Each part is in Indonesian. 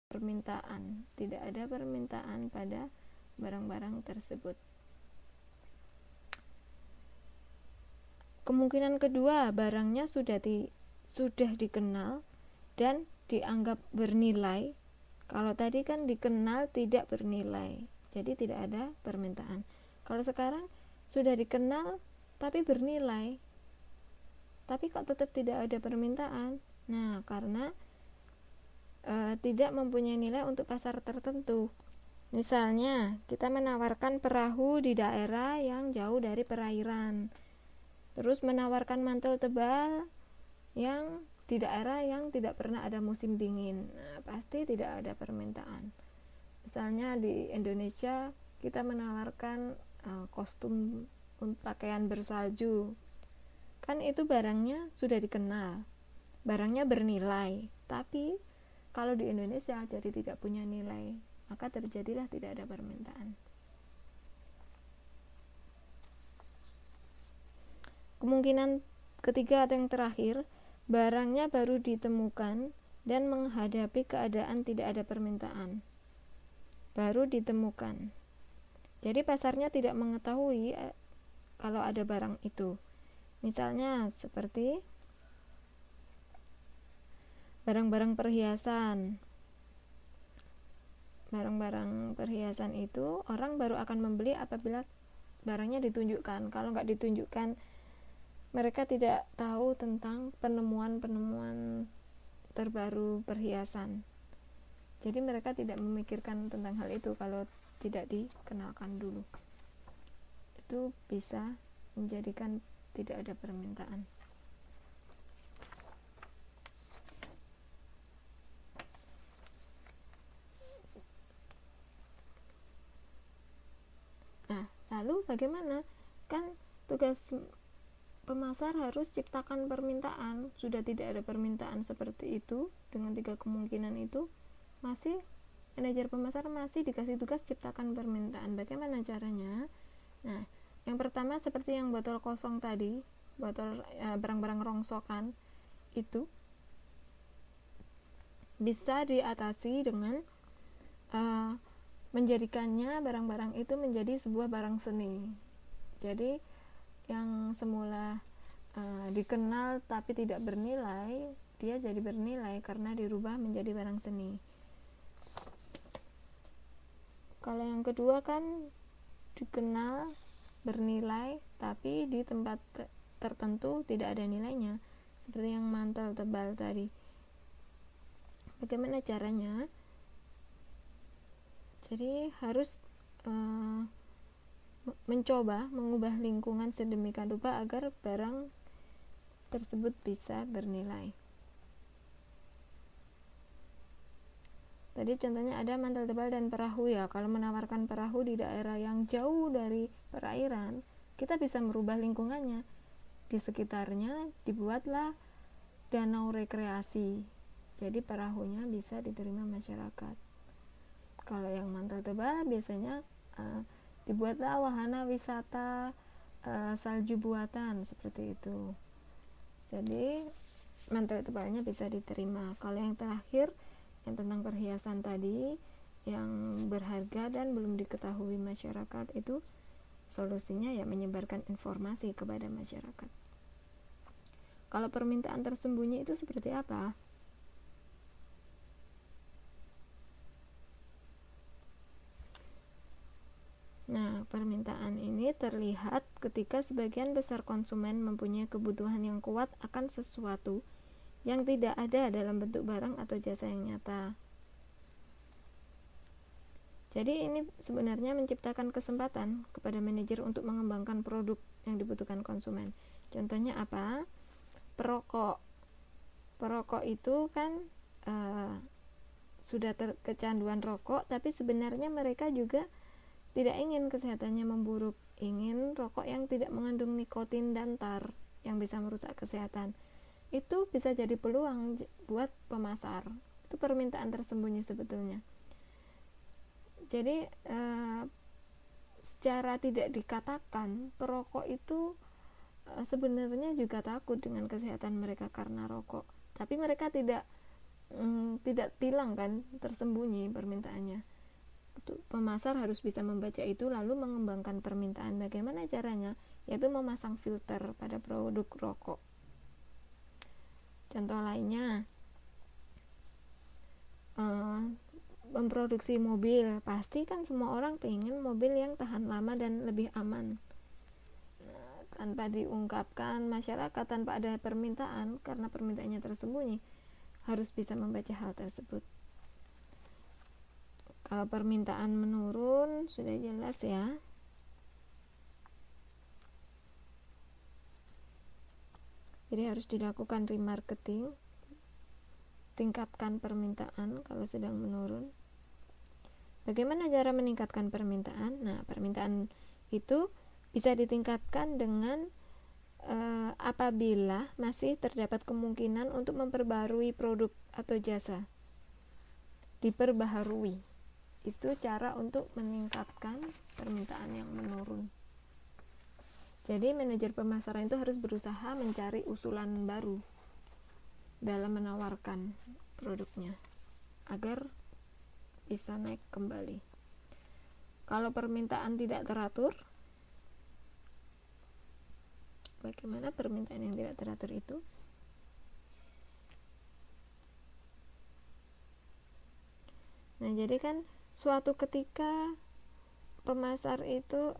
permintaan pada barang-barang tersebut. Kemungkinan kedua, barangnya sudah dikenal dan dianggap bernilai. Kalau tadi kan dikenal tidak bernilai, jadi tidak ada permintaan. Kalau sekarang sudah dikenal tapi bernilai, tapi kok tetap tidak ada permintaan. Nah, karena tidak mempunyai nilai untuk pasar tertentu. Misalnya, kita menawarkan perahu di daerah yang jauh dari perairan, terus menawarkan mantel tebal yang di daerah yang tidak pernah ada musim dingin. Nah, pasti tidak ada permintaan. Misalnya di Indonesia, kita menawarkan kostum pakaian bersalju, kan itu barangnya sudah dikenal, barangnya bernilai, tapi kalau di Indonesia jadi tidak punya nilai, maka terjadilah tidak ada permintaan. Kemungkinan ketiga atau yang terakhir, barangnya baru ditemukan dan menghadapi keadaan tidak ada permintaan. Baru ditemukan. Jadi pasarnya tidak mengetahui kalau ada barang itu. Misalnya seperti barang-barang perhiasan. Barang-barang perhiasan itu orang baru akan membeli apabila barangnya ditunjukkan. Kalau nggak ditunjukkan, mereka tidak tahu tentang penemuan-penemuan terbaru perhiasan. Jadi mereka tidak memikirkan tentang hal itu kalau tidak dikenalkan dulu. Itu bisa menjadikan tidak ada permintaan. Nah, lalu bagaimana? Kan tugas pemasar harus ciptakan permintaan. Sudah tidak ada permintaan seperti itu, dengan 3 kemungkinan itu, masih manajer pemasar masih dikasih tugas ciptakan permintaan. Bagaimana caranya? Nah, yang pertama seperti yang botol kosong tadi, barang-barang rongsokan itu bisa diatasi dengan menjadikannya barang-barang itu menjadi sebuah barang seni. Jadi yang semula dikenal tapi tidak bernilai, dia jadi bernilai karena dirubah menjadi barang seni. Kalau yang kedua kan dikenal bernilai tapi di tempat tertentu tidak ada nilainya, seperti yang mantel tebal tadi. Bagaimana caranya? Jadi harus mencoba mengubah lingkungan sedemikian rupa agar barang tersebut bisa bernilai. Tadi contohnya ada mantel tebal dan perahu ya. Kalau menawarkan perahu di daerah yang jauh dari perairan, kita bisa merubah lingkungannya. Di sekitarnya dibuatlah danau rekreasi. Jadi perahunya bisa diterima masyarakat. Kalau yang mantel tebal biasanya dibuatlah wahana wisata salju buatan seperti itu. Jadi mantel tebalnya bisa diterima. Kalau yang terakhir yang tentang perhiasan tadi yang berharga dan belum diketahui masyarakat, itu solusinya ya menyebarkan informasi kepada masyarakat. Kalau permintaan tersembunyi itu seperti apa? Nah, permintaan ini terlihat ketika sebagian besar konsumen mempunyai kebutuhan yang kuat akan sesuatu yang tidak ada dalam bentuk barang atau jasa yang nyata. Jadi ini sebenarnya menciptakan kesempatan kepada manajer untuk mengembangkan produk yang dibutuhkan konsumen. Contohnya apa? Perokok itu kan sudah kecanduan rokok, tapi sebenarnya mereka juga tidak ingin kesehatannya memburuk, ingin rokok yang tidak mengandung nikotin dan tar yang bisa merusak kesehatan. Itu bisa jadi peluang buat pemasar. Itu permintaan tersembunyi sebetulnya. Jadi secara tidak dikatakan, perokok itu sebenarnya juga takut dengan kesehatan mereka karena rokok, tapi mereka tidak tidak hilang kan, tersembunyi permintaannya. Pemasar harus bisa membaca itu lalu mengembangkan permintaan. Bagaimana caranya? Yaitu memasang filter pada produk rokok. Contoh lainnya, memproduksi mobil. Pasti kan semua orang pengen mobil yang tahan lama dan lebih aman. Tanpa diungkapkan, masyarakat tanpa ada permintaan, karena permintaannya tersembunyi, harus bisa membaca hal tersebut. Kalau permintaan menurun, sudah jelas ya. Jadi harus dilakukan remarketing, tingkatkan permintaan kalau sedang menurun. Bagaimana cara meningkatkan permintaan? Nah, permintaan itu bisa ditingkatkan dengan apabila masih terdapat kemungkinan untuk memperbarui produk atau jasa. Diperbaharui. Itu cara untuk meningkatkan permintaan yang menurun. Jadi manajer pemasaran itu harus berusaha mencari usulan baru dalam menawarkan produknya agar bisa naik kembali. Kalau permintaan tidak teratur, bagaimana permintaan yang tidak teratur itu? Nah, jadi kan suatu ketika pemasar itu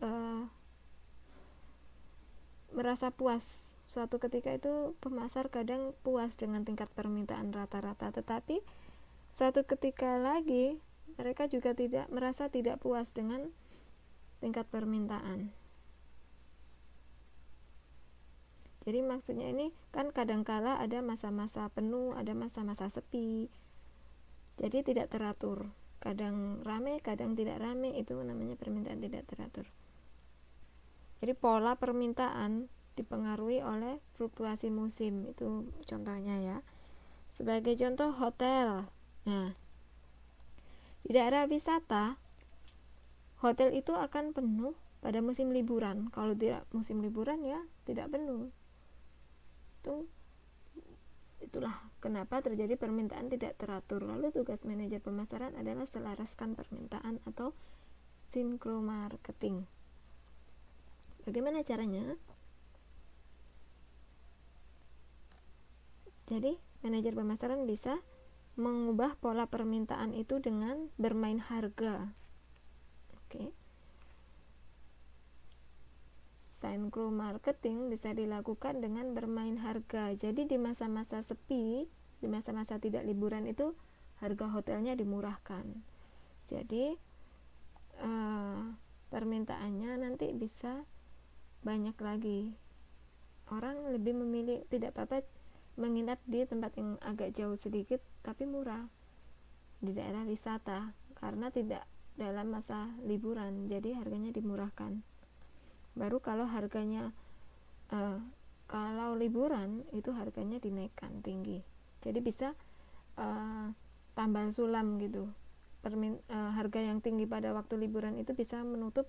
merasa puas. Suatu ketika itu pemasar kadang puas dengan tingkat permintaan rata-rata, tetapi suatu ketika lagi mereka juga merasa tidak puas dengan tingkat permintaan. Jadi maksudnya ini kan kadangkala ada masa-masa penuh, ada masa-masa sepi. Jadi tidak teratur. Kadang rame, kadang tidak rame, itu namanya permintaan tidak teratur. Jadi pola permintaan dipengaruhi oleh fluktuasi musim, itu contohnya ya. Sebagai contoh hotel. Nah, di daerah wisata, hotel itu akan penuh pada musim liburan. Kalau tidak musim liburan ya tidak penuh. Itulah kenapa terjadi permintaan tidak teratur. Lalu tugas manajer pemasaran adalah selaraskan permintaan atau sinkromarketing. Bagaimana caranya? Jadi manajer pemasaran bisa mengubah pola permintaan itu dengan bermain harga. Oke. Sinkromarketing bisa dilakukan dengan bermain harga. Jadi di masa-masa sepi, di masa-masa tidak liburan itu harga hotelnya dimurahkan. Jadi permintaannya nanti bisa banyak lagi. Orang lebih memilih, tidak apa-apa menginap di tempat yang agak jauh sedikit tapi murah di daerah wisata karena tidak dalam masa liburan, jadi harganya dimurahkan. Baru kalau harganya kalau liburan itu harganya dinaikkan tinggi, jadi bisa tambal sulam gitu. Harga yang tinggi pada waktu liburan itu bisa menutup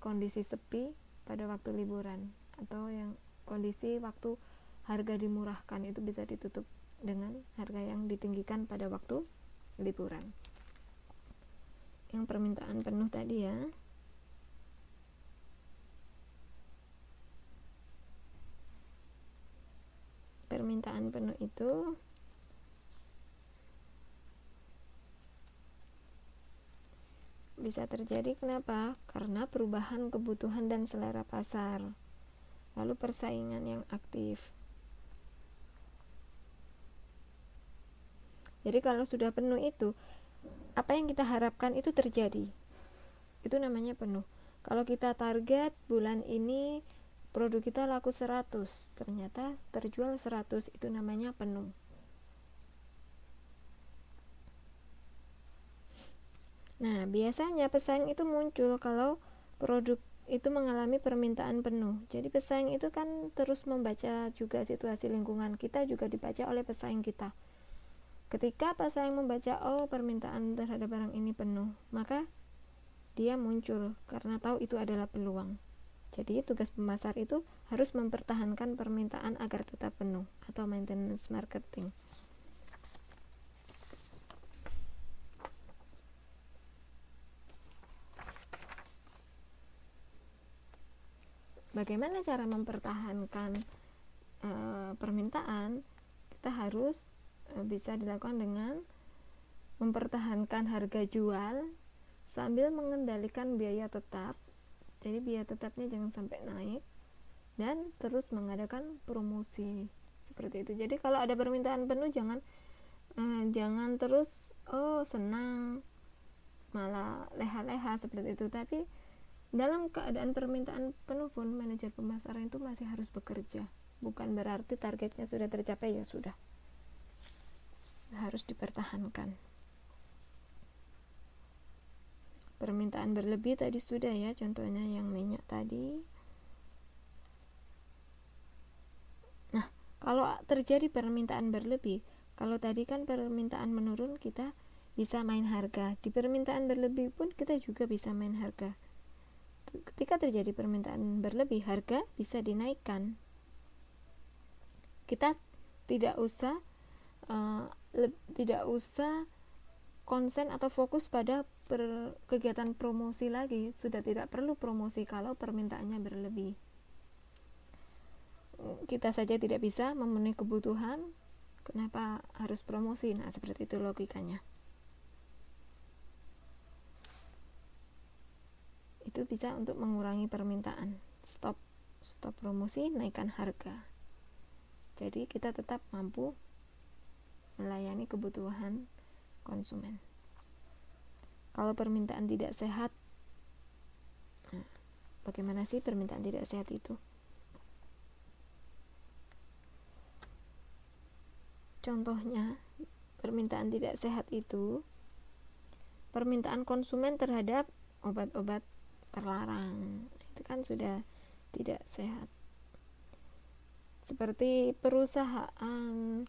kondisi sepi pada waktu liburan, atau yang kondisi waktu harga dimurahkan itu bisa ditutup dengan harga yang ditinggikan pada waktu liburan. Yang permintaan penuh tadi ya. Permintaan penuh itu bisa terjadi kenapa? Karena perubahan kebutuhan dan selera pasar, lalu persaingan yang aktif. Jadi kalau sudah penuh itu, apa yang kita harapkan itu terjadi, itu namanya penuh. Kalau kita target bulan ini produk kita laku 100, ternyata terjual 100, itu namanya penuh. Nah, biasanya pesaing itu muncul kalau produk itu mengalami permintaan penuh. Jadi pesaing itu kan terus membaca juga situasi lingkungan kita, juga dibaca oleh pesaing kita. Ketika pesaing membaca, oh permintaan terhadap barang ini penuh, maka dia muncul karena tahu itu adalah peluang. Jadi tugas pemasar itu harus mempertahankan permintaan agar tetap penuh, atau maintenance marketing. bagaimana cara mempertahankan permintaan? Kita harus bisa dilakukan dengan mempertahankan harga jual sambil mengendalikan biaya tetap. Jadi biaya tetapnya jangan sampai naik, dan terus mengadakan promosi seperti itu. Jadi kalau ada permintaan penuh jangan terus senang malah leha-leha seperti itu. Tapi dalam keadaan permintaan penuh pun manajer pemasaran itu masih harus bekerja. Bukan berarti targetnya sudah tercapai ya sudah, harus dipertahankan. Permintaan berlebih tadi sudah ya, contohnya yang minyak tadi. Nah, kalau terjadi permintaan berlebih, kalau tadi kan permintaan menurun, kita bisa main harga. Di permintaan berlebih pun kita juga bisa main harga. Ketika terjadi permintaan berlebih, harga bisa dinaikkan. Kita tidak usah konsen atau fokus pada kegiatan promosi lagi. Sudah tidak perlu promosi kalau permintaannya berlebih. Kita saja tidak bisa memenuhi kebutuhan, kenapa harus promosi? Nah, seperti itu logikanya. Itu bisa untuk mengurangi permintaan. Stop promosi, naikkan harga. Jadi kita tetap mampu melayani kebutuhan konsumen. Kalau permintaan tidak sehat, nah, bagaimana sih permintaan tidak sehat itu? Contohnya, permintaan tidak sehat itu permintaan konsumen terhadap obat-obat terlarang. Itu kan sudah tidak sehat. Seperti perusahaan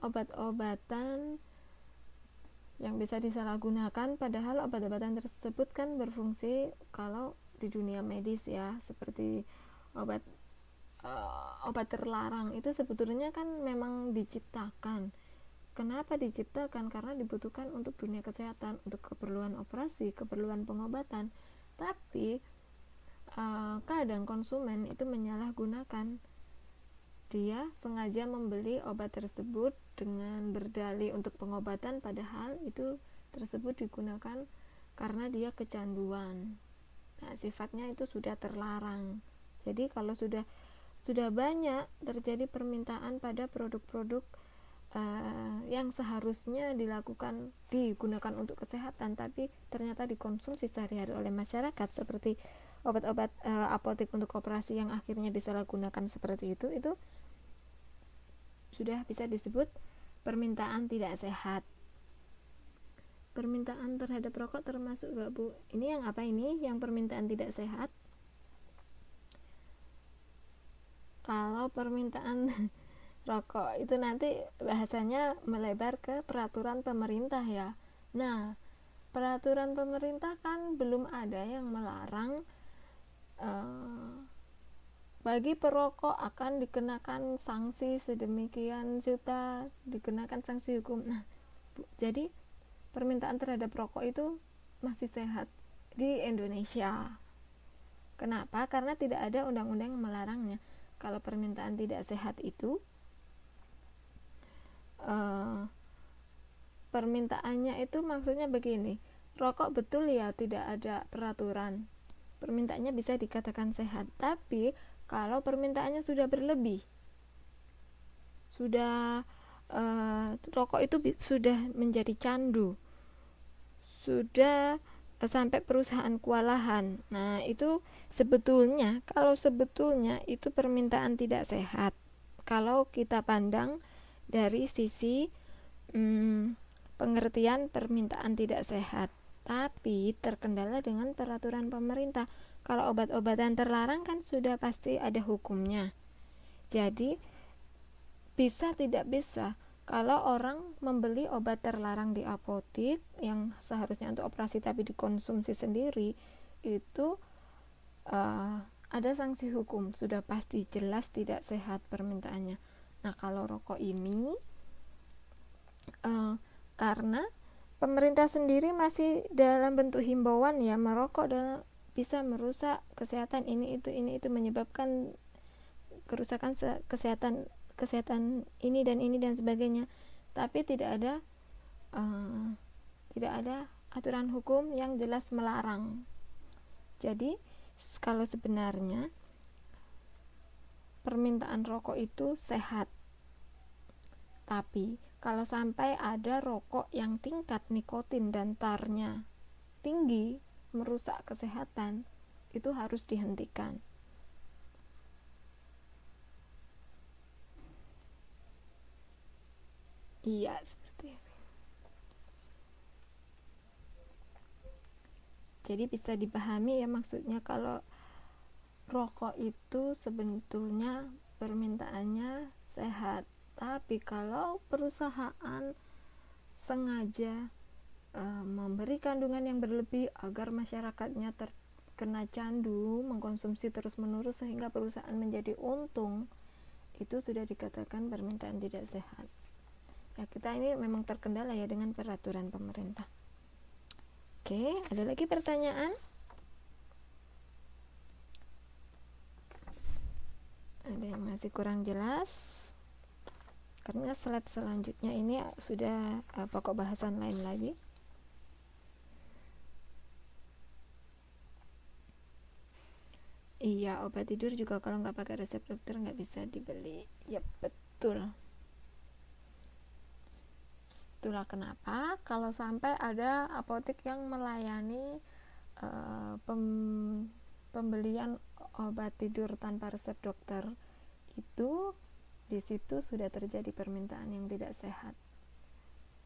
obat-obatan yang bisa disalahgunakan, padahal obat-obatan tersebut kan berfungsi kalau di dunia medis ya, seperti obat terlarang itu sebetulnya kan memang diciptakan. Kenapa diciptakan? Karena dibutuhkan untuk dunia kesehatan, untuk keperluan operasi, keperluan pengobatan. Tapi kadang konsumen itu menyalahgunakan. Dia sengaja membeli obat tersebut dengan berdalih untuk pengobatan, padahal itu tersebut digunakan karena dia kecanduan. Nah, sifatnya itu sudah terlarang. Jadi kalau sudah banyak terjadi permintaan pada produk-produk yang seharusnya digunakan untuk kesehatan, tapi ternyata dikonsumsi sehari-hari oleh masyarakat, seperti obat-obat apotek untuk operasi yang akhirnya disalahgunakan seperti itu sudah bisa disebut permintaan tidak sehat. Permintaan terhadap rokok termasuk gak, Bu? Ini yang apa ini? Yang permintaan tidak sehat? Kalau permintaan rokok itu nanti bahasanya melebar ke peraturan pemerintah ya. Nah, peraturan pemerintah kan belum ada yang melarang bagi perokok akan dikenakan sanksi sedemikian juta, dikenakan sanksi hukum. Nah, jadi permintaan terhadap rokok itu masih sehat di Indonesia. Kenapa? Karena tidak ada undang-undang yang melarangnya. Kalau permintaan tidak sehat itu permintaannya itu maksudnya begini, rokok betul ya tidak ada peraturan, permintaannya bisa dikatakan sehat. Tapi kalau permintaannya sudah berlebih, rokok itu sudah menjadi candu, sudah sampai perusahaan kewalahan. Nah, itu sebetulnya itu permintaan tidak sehat kalau kita pandang dari sisi pengertian permintaan tidak sehat. Tapi terkendala dengan peraturan pemerintah. Kalau obat-obatan terlarang kan sudah pasti ada hukumnya. Jadi bisa tidak bisa kalau orang membeli obat terlarang di apotek yang seharusnya untuk operasi tapi dikonsumsi sendiri, itu ada sanksi hukum, sudah pasti jelas tidak sehat permintaannya. Nah, kalau rokok ini karena pemerintah sendiri masih dalam bentuk himbauan ya, merokok bisa merusak kesehatan ini itu menyebabkan kerusakan kesehatan ini dan sebagainya, tapi tidak ada aturan hukum yang jelas melarang. Jadi kalau sebenarnya permintaan rokok itu sehat, tapi kalau sampai ada rokok yang tingkat nikotin dan tarnya tinggi, merusak kesehatan, itu harus dihentikan. Iya, seperti itu. Jadi bisa dipahami ya, maksudnya kalau rokok itu sebetulnya permintaannya sehat, tapi kalau perusahaan sengaja memberi kandungan yang berlebih agar masyarakatnya terkena candu mengkonsumsi terus-menerus sehingga perusahaan menjadi untung, itu sudah dikatakan permintaan tidak sehat. Ya, kita ini memang terkendala ya dengan peraturan pemerintah. Oke, ada lagi pertanyaan? Ada yang masih kurang jelas? Karena slide selanjutnya ini sudah pokok bahasan lain lagi. Iya, obat tidur juga kalau nggak pakai resep dokter nggak bisa dibeli. Ya, betul. Itulah kenapa kalau sampai ada apotek yang melayani pembelian obat tidur tanpa resep dokter, itu di situ sudah terjadi permintaan yang tidak sehat.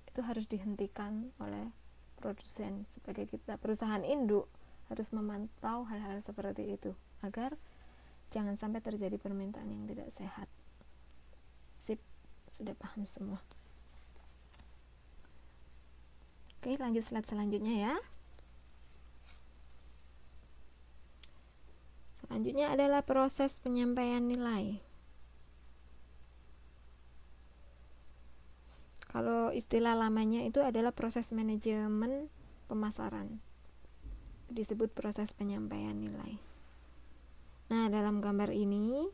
Itu harus dihentikan oleh produsen. Sebagai kita perusahaan induk harus memantau hal-hal seperti itu agar jangan sampai terjadi permintaan yang tidak sehat. Sip, sudah paham semua. Oke, lanjut slide selanjutnya ya. Selanjutnya adalah proses penyampaian nilai. Kalau istilah lamanya itu adalah proses manajemen pemasaran. Disebut proses penyampaian nilai. Nah, dalam gambar ini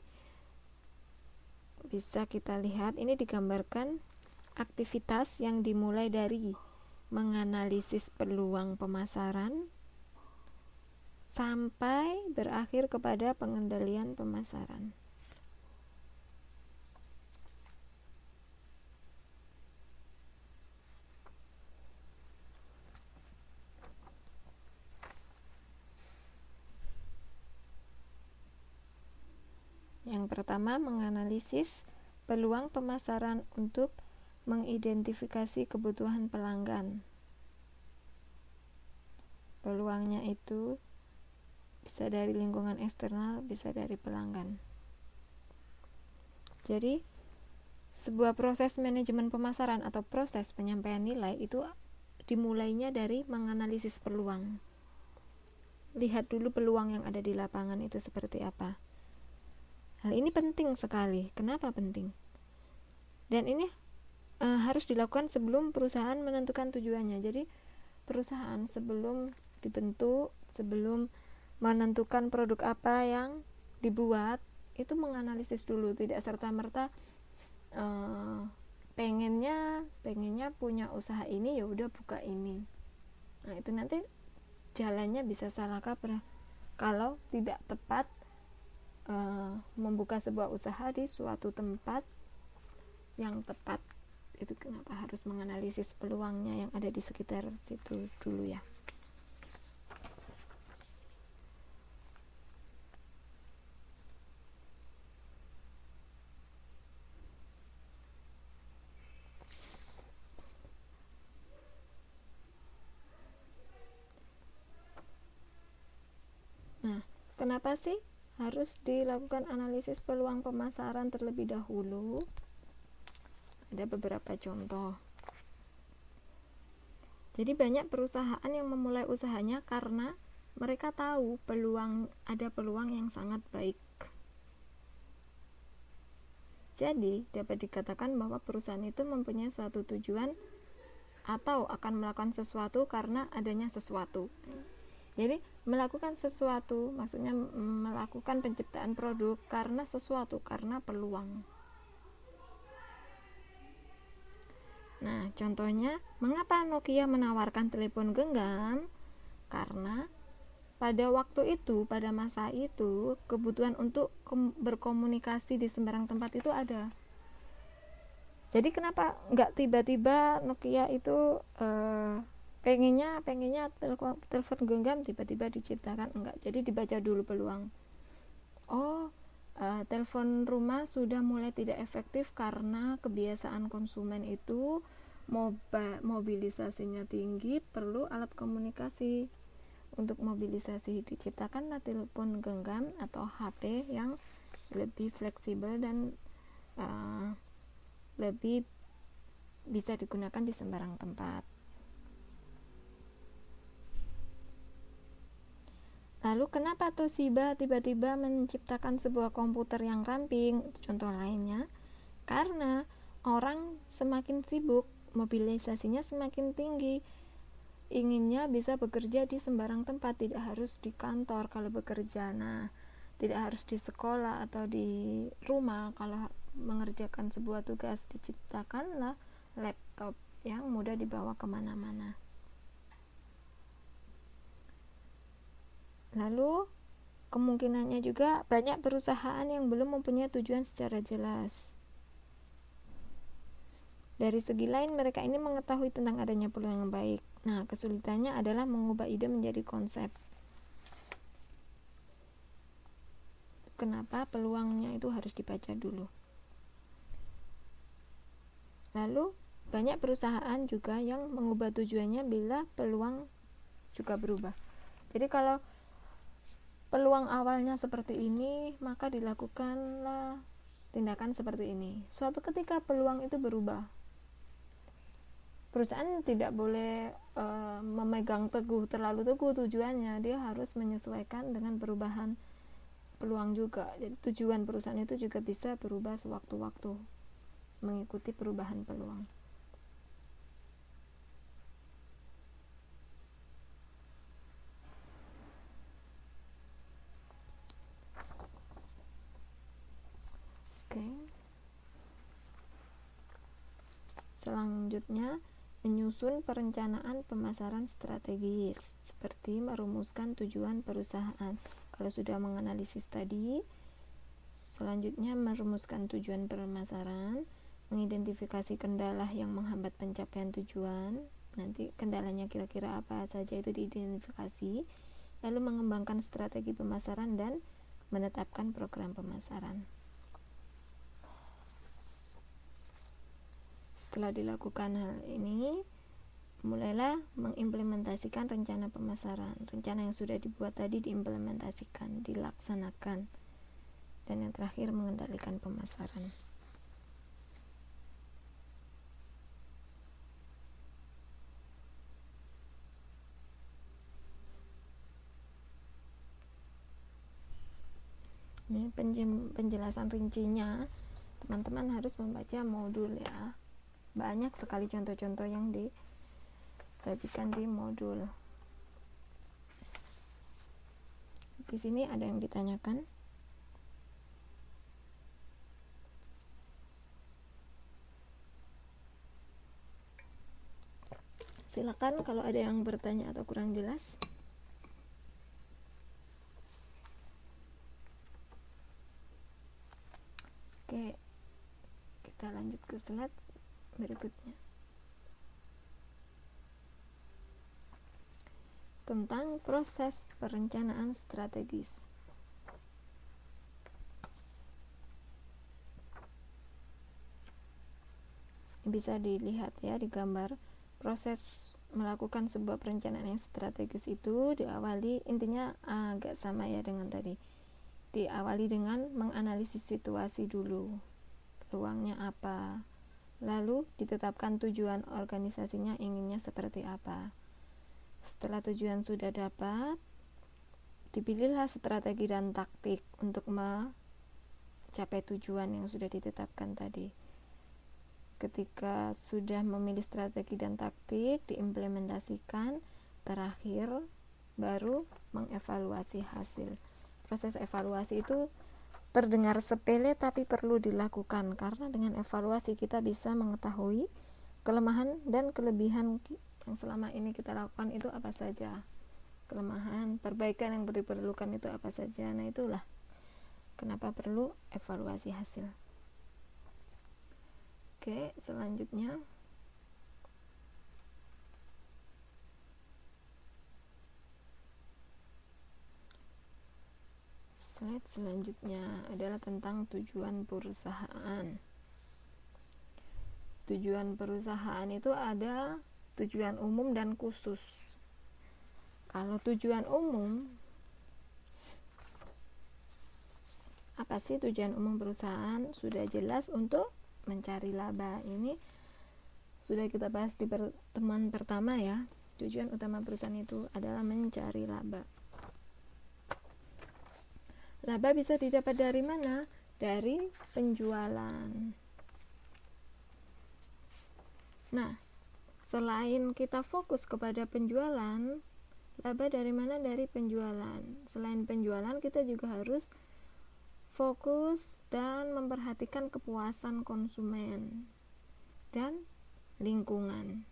bisa kita lihat, ini digambarkan aktivitas yang dimulai dari menganalisis peluang pemasaran sampai berakhir kepada pengendalian pemasaran. Yang pertama, menganalisis peluang pemasaran untuk mengidentifikasi kebutuhan pelanggan. Peluangnya itu bisa dari lingkungan eksternal, bisa dari pelanggan. Jadi, sebuah proses manajemen pemasaran atau proses penyampaian nilai itu dimulainya dari menganalisis peluang. Lihat dulu peluang yang ada di lapangan itu seperti apa. Hal ini penting sekali. Kenapa penting? Dan ini harus dilakukan sebelum perusahaan menentukan tujuannya. Jadi perusahaan sebelum dibentuk, sebelum menentukan produk apa yang dibuat, itu menganalisis dulu, tidak serta-merta pengennya punya usaha ini, ya udah buka ini. Nah, itu nanti jalannya bisa salah kaprah kalau tidak tepat membuka sebuah usaha di suatu tempat yang tepat. Itu kenapa harus menganalisis peluangnya yang ada di sekitar situ dulu ya. Nah, kenapa sih harus dilakukan analisis peluang pemasaran terlebih dahulu? Ada beberapa contoh. Jadi banyak perusahaan yang memulai usahanya karena mereka tahu ada peluang yang sangat baik. Jadi dapat dikatakan bahwa perusahaan itu mempunyai suatu tujuan atau akan melakukan sesuatu karena adanya sesuatu. Jadi melakukan sesuatu maksudnya melakukan penciptaan produk karena sesuatu, karena peluang. Nah, contohnya mengapa Nokia menawarkan telepon genggam? Karena pada waktu itu, pada masa itu, kebutuhan untuk berkomunikasi di sembarang tempat itu ada. Jadi kenapa nggak tiba-tiba Nokia itu pengennya telepon genggam tiba-tiba diciptakan? Enggak. Jadi dibaca dulu peluang. Telepon rumah sudah mulai tidak efektif karena kebiasaan konsumen itu mobilisasinya tinggi, perlu alat komunikasi. Untuk mobilisasi diciptakanlah telepon genggam atau HP yang lebih fleksibel dan lebih bisa digunakan di sembarang tempat. Lalu kenapa Toshiba tiba-tiba menciptakan sebuah komputer yang ramping? Contoh lainnya, karena orang semakin sibuk, mobilisasinya semakin tinggi, inginnya bisa bekerja di sembarang tempat, tidak harus di kantor kalau bekerja. Nah, tidak harus di sekolah atau di rumah kalau mengerjakan sebuah tugas. Diciptakanlah laptop yang mudah dibawa kemana-mana. Lalu kemungkinannya juga banyak perusahaan yang belum mempunyai tujuan secara jelas. Dari segi lain, mereka ini mengetahui tentang adanya peluang yang baik. Nah, kesulitannya adalah mengubah ide menjadi konsep. Kenapa peluangnya itu harus dibaca dulu. Lalu, banyak perusahaan juga yang mengubah tujuannya bila peluang juga berubah. Jadi kalau peluang awalnya seperti ini, maka dilakukanlah tindakan seperti ini. Suatu ketika peluang itu berubah, perusahaan tidak boleh memegang terlalu teguh tujuannya. Dia harus menyesuaikan dengan perubahan peluang juga. Jadi tujuan perusahaan itu juga bisa berubah sewaktu-waktu mengikuti perubahan peluang. Oke. Selanjutnya, menyusun perencanaan pemasaran strategis, seperti merumuskan tujuan perusahaan. Kalau sudah menganalisis tadi, selanjutnya merumuskan tujuan pemasaran, mengidentifikasi kendala yang menghambat pencapaian tujuan. Nanti kendalanya kira-kira apa saja itu diidentifikasi, lalu mengembangkan strategi pemasaran dan menetapkan program pemasaran. Setelah dilakukan hal ini, mulailah mengimplementasikan rencana pemasaran. Rencana yang sudah dibuat tadi diimplementasikan, dilaksanakan. Dan yang terakhir, mengendalikan pemasaran. Ini penjelasan rincinya. Teman-teman harus membaca modul ya. Banyak sekali contoh-contoh yang disajikan di modul. Di sini ada yang ditanyakan. Silakan kalau ada yang bertanya atau kurang jelas. Oke, kita lanjut ke slide berikutnya. Tentang proses perencanaan strategis. Bisa dilihat ya di gambar. Proses melakukan sebuah perencanaan yang strategis itu diawali, intinya agak sama ya dengan tadi. Diawali dengan menganalisis situasi dulu. Peluangnya apa? Lalu ditetapkan tujuan organisasinya inginnya seperti apa. Setelah tujuan sudah dapat, dipilihlah strategi dan taktik untuk mencapai tujuan yang sudah ditetapkan tadi. Ketika sudah memilih strategi dan taktik, diimplementasikan, terakhir baru mengevaluasi hasil. Proses evaluasi itu terdengar sepele tapi perlu dilakukan, karena dengan evaluasi kita bisa mengetahui kelemahan dan kelebihan yang selama ini kita lakukan itu apa saja. Kelemahan, perbaikan yang diperlukan itu apa saja. Nah, itulah kenapa perlu evaluasi hasil. Oke, selanjutnya slide selanjutnya adalah tentang tujuan perusahaan. Tujuan perusahaan itu ada tujuan umum dan khusus. Kalau tujuan umum, apa sih tujuan umum perusahaan? Sudah jelas untuk mencari laba. Ini sudah kita bahas di pertemuan pertama ya. Tujuan utama perusahaan itu adalah mencari laba. Laba bisa didapat dari mana? Dari penjualan. Nah, selain kita fokus kepada penjualan, laba dari mana? Dari penjualan. Selain penjualan, kita juga harus fokus dan memperhatikan kepuasan konsumen dan lingkungan.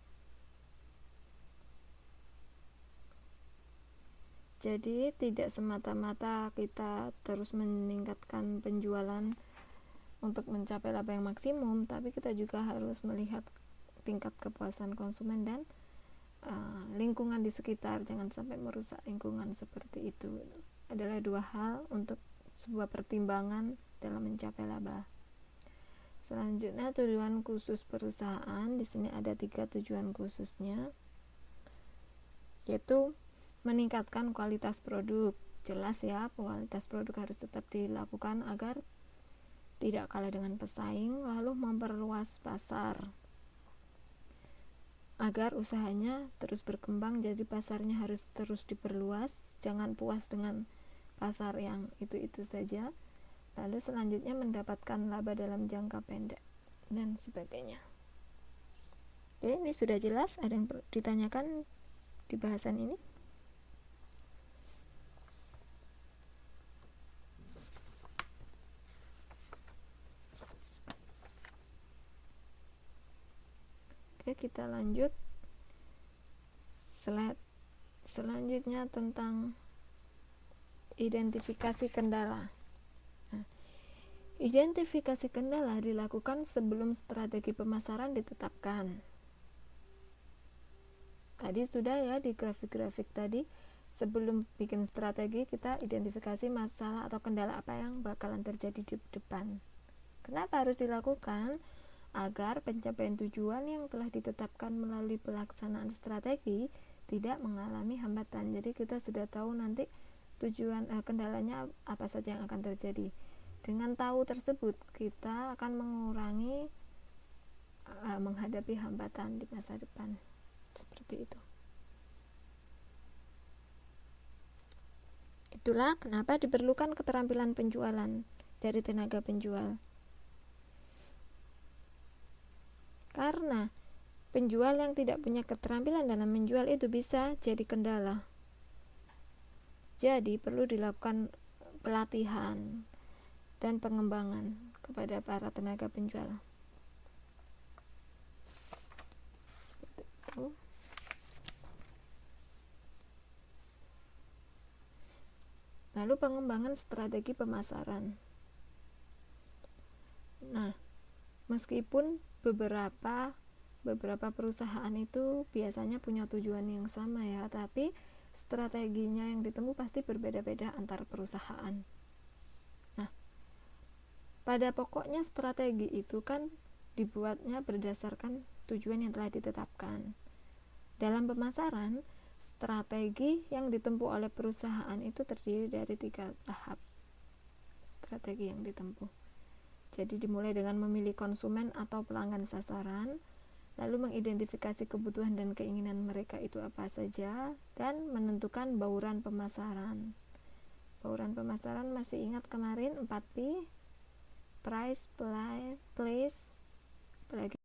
Jadi tidak semata-mata kita terus meningkatkan penjualan untuk mencapai laba yang maksimum, tapi kita juga harus melihat tingkat kepuasan konsumen dan lingkungan di sekitar. Jangan sampai merusak lingkungan. Seperti itu adalah dua hal untuk sebuah pertimbangan dalam mencapai laba. Selanjutnya, tujuan khusus perusahaan. Di sini ada 3 tujuan khususnya, yaitu meningkatkan kualitas produk. Jelas ya, kualitas produk harus tetap dilakukan agar tidak kalah dengan pesaing. Lalu memperluas pasar agar usahanya terus berkembang, jadi pasarnya harus terus diperluas. Jangan puas dengan pasar yang itu-itu saja. Lalu selanjutnya mendapatkan laba dalam jangka pendek dan sebagainya. Oke, ini sudah jelas. Ada yang ditanyakan di bahasan ini? Oke, kita lanjut. Slide selanjutnya tentang identifikasi kendala. Nah, identifikasi kendala dilakukan sebelum strategi pemasaran ditetapkan. Tadi sudah ya di grafik-grafik tadi, sebelum bikin strategi kita identifikasi masalah atau kendala apa yang bakalan terjadi di depan. Kenapa harus dilakukan? Agar pencapaian tujuan yang telah ditetapkan melalui pelaksanaan strategi tidak mengalami hambatan. Jadi kita sudah tahu nanti tujuan kendalanya apa saja yang akan terjadi. Dengan tahu tersebut, kita akan mengurangi menghadapi hambatan di masa depan. Seperti itu. Itulah kenapa diperlukan keterampilan penjualan dari tenaga penjual. Karena penjual yang tidak punya keterampilan dalam menjual itu bisa jadi kendala. Jadi perlu dilakukan pelatihan dan pengembangan kepada para tenaga penjual. Seperti itu. Lalu pengembangan strategi pemasaran. Nah, meskipun beberapa perusahaan itu biasanya punya tujuan yang sama ya, tapi strateginya yang ditempuh pasti berbeda-beda antar perusahaan. Nah, pada pokoknya strategi itu kan dibuatnya berdasarkan tujuan yang telah ditetapkan. Dalam pemasaran, strategi yang ditempuh oleh perusahaan itu terdiri dari 3 tahap strategi yang ditempuh. Jadi dimulai dengan memilih konsumen atau pelanggan sasaran, lalu mengidentifikasi kebutuhan dan keinginan mereka itu apa saja, dan menentukan bauran pemasaran. Bauran pemasaran masih ingat kemarin 4P, price, place, apalagi